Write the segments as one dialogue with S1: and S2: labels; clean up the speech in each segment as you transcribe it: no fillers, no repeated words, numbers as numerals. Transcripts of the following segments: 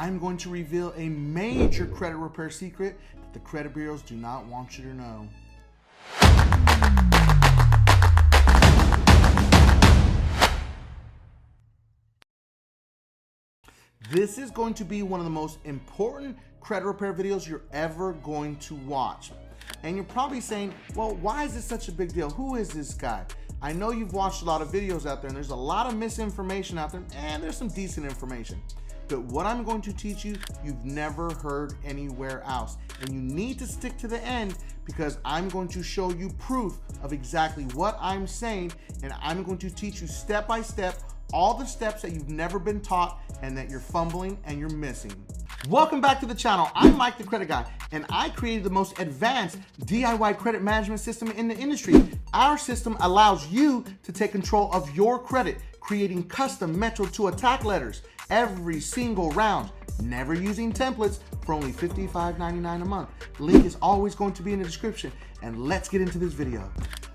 S1: I'm going to reveal a major credit repair secret that the credit bureaus do not want you to know. This is going to be one of the most important credit repair videos you're ever going to watch. And you're probably saying, well, why is this such a big deal? Who is this guy? I know you've watched a lot of videos out there and there's a lot of misinformation out there and there's some decent information. But what I'm going to teach you, you've never heard anywhere else. And you need to stick to the end because I'm going to show you proof of exactly what I'm saying, and I'm going to teach you step by step all the steps that you've never been taught and that you're fumbling and you're missing. Welcome back to the channel. I'm Mike the Credit Guy, and I created the most advanced DIY credit management system in the industry. Our system allows you to take control of your credit, creating custom Metro to attack letters every single round, never using templates, for only $55.99 a month. Link is always going to be in the description, and let's get into this video.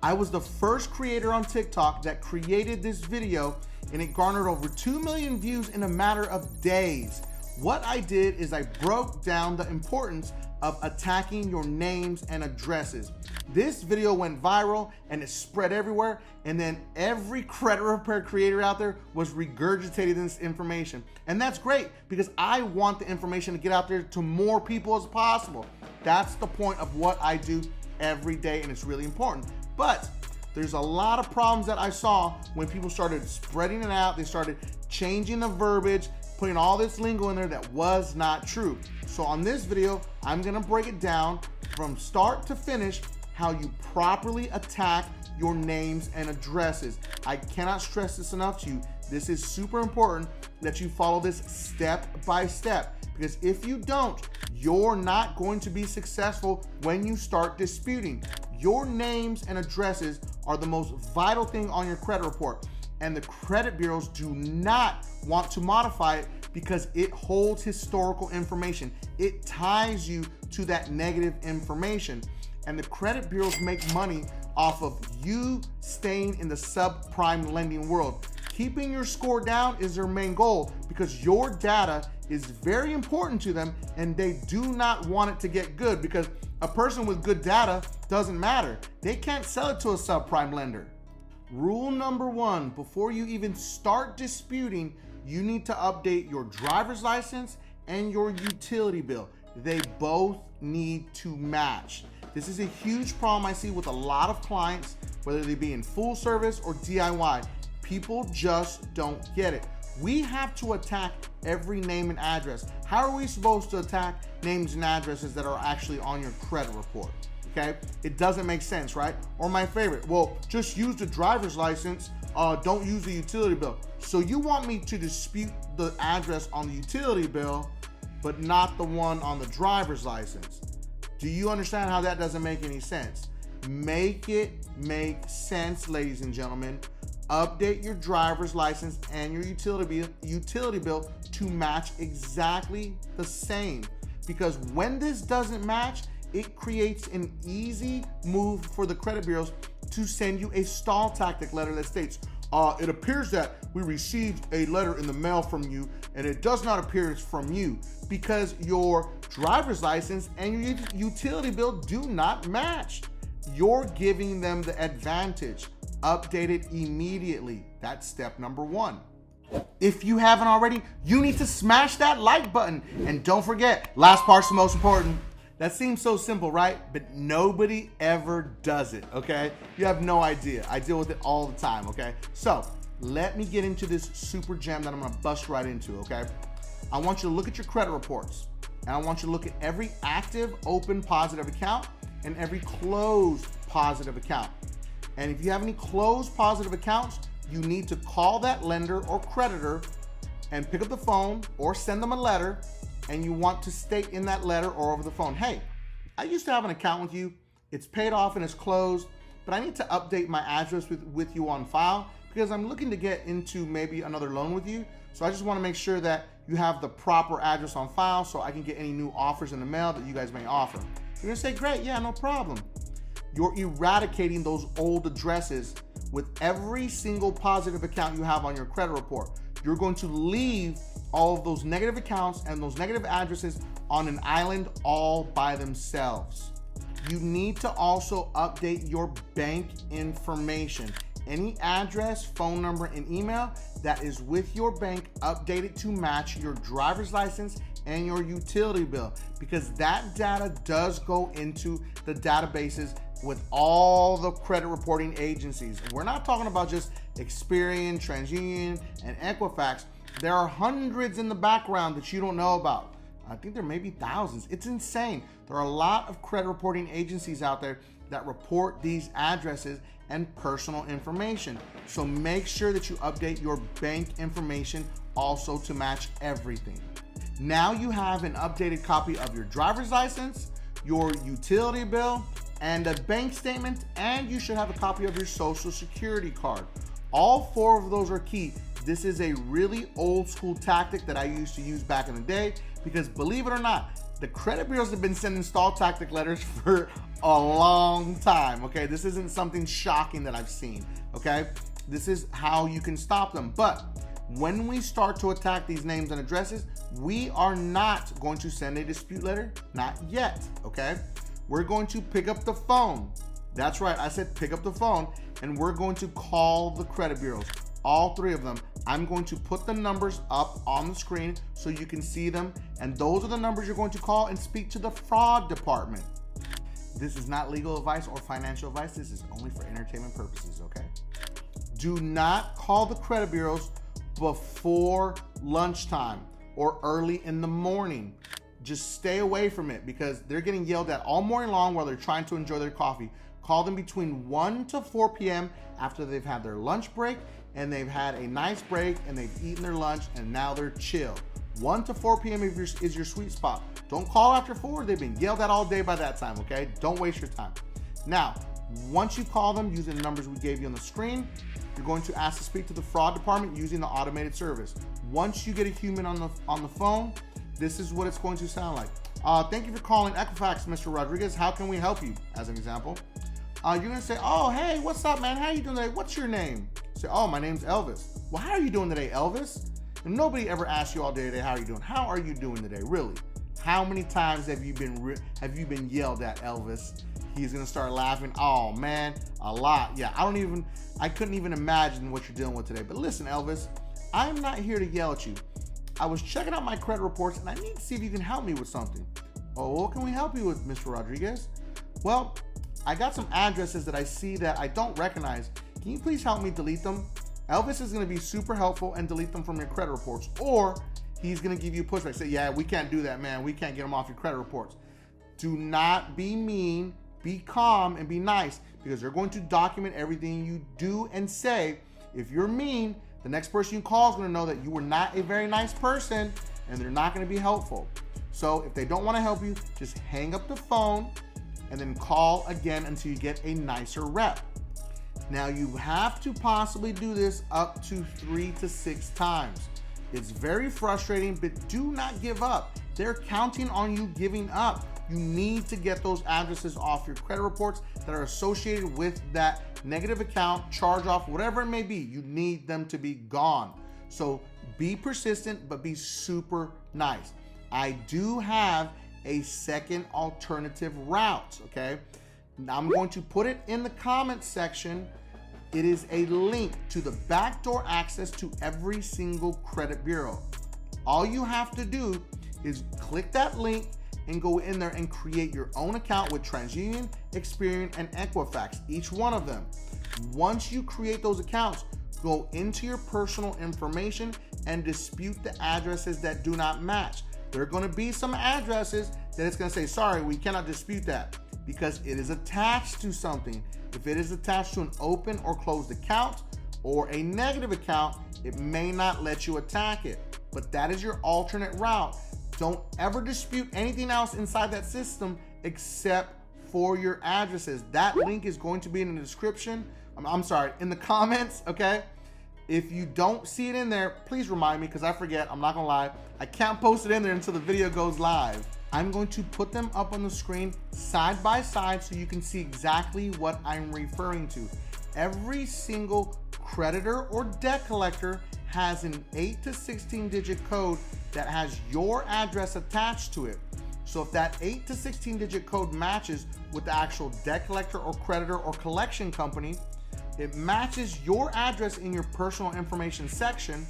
S1: I was the first creator on TikTok that created this video, and it garnered over 2 million views in a matter of days. What I did is I broke down the importance of attacking your names and addresses. This video went viral and it spread everywhere, and then every credit repair creator out there was regurgitating this information. And that's great because I want the information to get out there to more people as possible. That's the point of what I do every day, and it's really important. But there's a lot of problems that I saw when people started spreading it out. They started changing the verbiage, putting all this lingo in there that was not true. So on this video, I'm gonna break it down from start to finish, how you properly attack your names and addresses. I cannot stress this enough to you. This is super important that you follow this step by step, because if you don't, you're not going to be successful when you start disputing. Your names and addresses are the most vital thing on your credit report, and the credit bureaus do not want to modify it because it holds historical information. It ties you to that negative information, and the credit bureaus make money off of you staying in the subprime lending world. Keeping your score down is their main goal because your data is very important to them, and they do not want it to get good, because a person with good data doesn't matter. They can't sell it to a subprime lender. Rule number one, before you even start disputing, you need to update your driver's license and your utility bill. They both need to match. This is a huge problem I see with a lot of clients, whether they be in full service or DIY. People just don't get it. We have to attack every name and address. How are we supposed to attack names and addresses that are actually on your credit report? Okay, it doesn't make sense, right? Or my favorite, well, just use the driver's license, don't use the utility bill. So you want me to dispute the address on the utility bill, but not the one on the driver's license? Do you understand how that doesn't make any sense? Make it make sense, ladies and gentlemen. Update your driver's license and your utility bill to match exactly the same. Because when this doesn't match, it creates an easy move for the credit bureaus to send you a stall tactic letter that states, it appears that we received a letter in the mail from you, and it does not appear it's from you, because your driver's license and your utility bill do not match. You're giving them the advantage. Update it immediately. That's step number one. If you haven't already, you need to smash that like button. And don't forget, last part's the most important. That seems so simple, right? But nobody ever does it, okay? You have no idea. I deal with it all the time, okay? So let me get into this super gem that I'm gonna bust right into, okay? I want you to look at your credit reports, and I want you to look at every active, open, positive account and every closed positive account. And if you have any closed positive accounts, you need to call that lender or creditor and pick up the phone or send them a letter, and you want to state in that letter or over the phone, hey, I used to have an account with you, it's paid off and it's closed, but I need to update my address with you on file because I'm looking to get into maybe another loan with you. So I just want to make sure that you have the proper address on file so I can get any new offers in the mail that you guys may offer. You're gonna say, great, yeah, no problem. You're eradicating those old addresses with every single positive account you have on your credit report. you're going to leave all of those negative accounts and those negative addresses on an island all by themselves. You need to also update your bank information. Any address, phone number, and email that is with your bank, update it to match your driver's license and your utility bill, because that data does go into the databases with all the credit reporting agencies. We're not talking about just Experian, TransUnion, and Equifax. There are hundreds in the background that you don't know about. I think there may be thousands. It's insane. There are a lot of credit reporting agencies out there that report these addresses and personal information. So make sure that you update your bank information also to match everything. Now you have an updated copy of your driver's license, your utility bill, and a bank statement, and you should have a copy of your social security card. All four of those are key. This is a really old school tactic that I used to use back in the day, because believe it or not, the credit bureaus have been sending stall tactic letters for a long time, okay? This isn't something shocking that I've seen, okay? This is how you can stop them. But when we start to attack these names and addresses, we are not going to send a dispute letter, not yet, okay? We're going to pick up the phone. That's right, I said pick up the phone, and we're going to call the credit bureaus, all three of them. I'm going to put the numbers up on the screen so you can see them, and those are the numbers you're going to call and speak to the fraud department. This is not legal advice or financial advice. This is only for entertainment purposes, okay? Do not call the credit bureaus before lunchtime or early in the morning. Just stay away from it, because they're getting yelled at all morning long while they're trying to enjoy their coffee. Call them between 1 to 4 p.m. after they've had their lunch break and they've had a nice break and they've eaten their lunch and now they're chill. 1 to 4 p.m. is your sweet spot. Don't call after 4. They've been yelled at all day by that time, okay? Don't waste your time. Now, once you call them using the numbers we gave you on the screen, you're going to ask to speak to the fraud department using the automated service. Once you get a human on the phone, this is what it's going to sound like. Thank you for calling Equifax, Mr. Rodriguez. How can we help you? As an example, you're gonna say, oh, hey, what's up, man? How you doing today? What's your name? Say, oh, my name's Elvis. Well, how are you doing today, Elvis? And nobody ever asks you all day today, how are you doing? How are you doing today, really? How many times have you been yelled at, Elvis? He's gonna start laughing. Oh man, a lot. Yeah, I couldn't even imagine what you're dealing with today. But listen, Elvis, I'm not here to yell at you. I was checking out my credit reports and I need to see if you can help me with something. Oh, what can we help you with, Mr. Rodriguez? Well, I got some addresses that I see that I don't recognize. Can you please help me delete them? Elvis is gonna be super helpful and delete them from your credit reports, or he's gonna give you pushback. Say, yeah, we can't do that, man. We can't get them off your credit reports. Do not be mean, be calm, and be nice, because they're going to document everything you do and say. If you're mean, the next person you call is gonna know that you were not a very nice person and they're not gonna be helpful. So if they don't wanna help you, just hang up the phone and then call again until you get a nicer rep. Now you have to possibly do this up to 3 to 6 times. It's very frustrating, but do not give up. They're counting on you giving up. You need to get those addresses off your credit reports that are associated with that negative account, charge off, whatever it may be. You need them to be gone. So be persistent, but be super nice. I do have a second alternative route, okay? Now I'm going to put it in the comments section. It is a link to the backdoor access to every single credit bureau. All you have to do is click that link and go in there and create your own account with TransUnion, Experian, and Equifax, each one of them. Once you create those accounts, go into your personal information and dispute the addresses that do not match. There are going to be some addresses that it's going to say, sorry, we cannot dispute that, because it is attached to something. If it is attached to an open or closed account or a negative account, it may not let you attack it. But that is your alternate route. Don't ever dispute anything else inside that system except for your addresses. That link is going to be in the description. In the comments, okay? If you don't see it in there, please remind me, because I forget. I'm not gonna lie. I can't post it in there until the video goes live. I'm going to put them up on the screen side by side so you can see exactly what I'm referring to. Every single creditor or debt collector has an 8 to 16 digit code that has your address attached to it. So if that 8 to 16 digit code matches with the actual debt collector or creditor or collection company, it matches your address in your personal information section,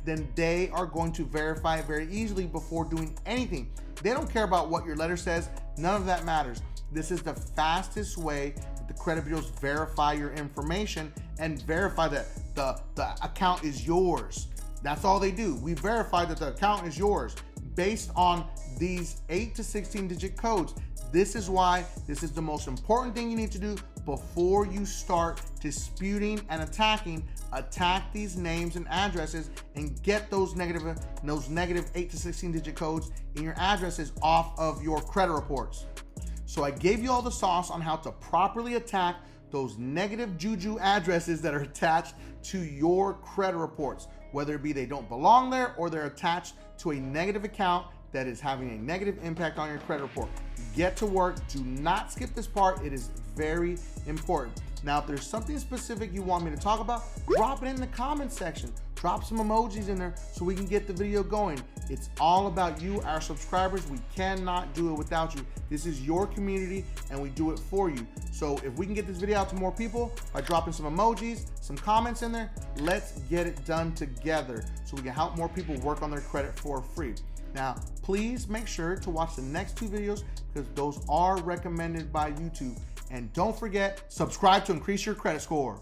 S1: then they are going to verify it very easily before doing anything. They don't care about what your letter says. None of that matters. This is the fastest way that the credit bureaus verify your information and verify that the account is yours. That's all they do. We verify that the account is yours based on these 8 to 16 digit codes. This is why this is the most important thing you need to do before you start disputing and attacking. Attack these names and addresses and get those negative 8 to 16 digit codes in your addresses off of your credit reports. So I gave you all the sauce on how to properly attack those negative juju addresses that are attached to your credit reports, whether it be they don't belong there or they're attached to a negative account that is having a negative impact on your credit report. Get to work. Do not skip this part. It is very important. Now, if there's something specific you want me to talk about, drop it in the comments section. Drop some emojis in there so we can get the video going. It's all about you, our subscribers. We cannot do it without you. This is your community and we do it for you. So if we can get this video out to more people by dropping some emojis, some comments in there, let's get it done together so we can help more people work on their credit for free. Now, please make sure to watch the next 2 videos because those are recommended by YouTube. And don't forget, subscribe to increase your credit score.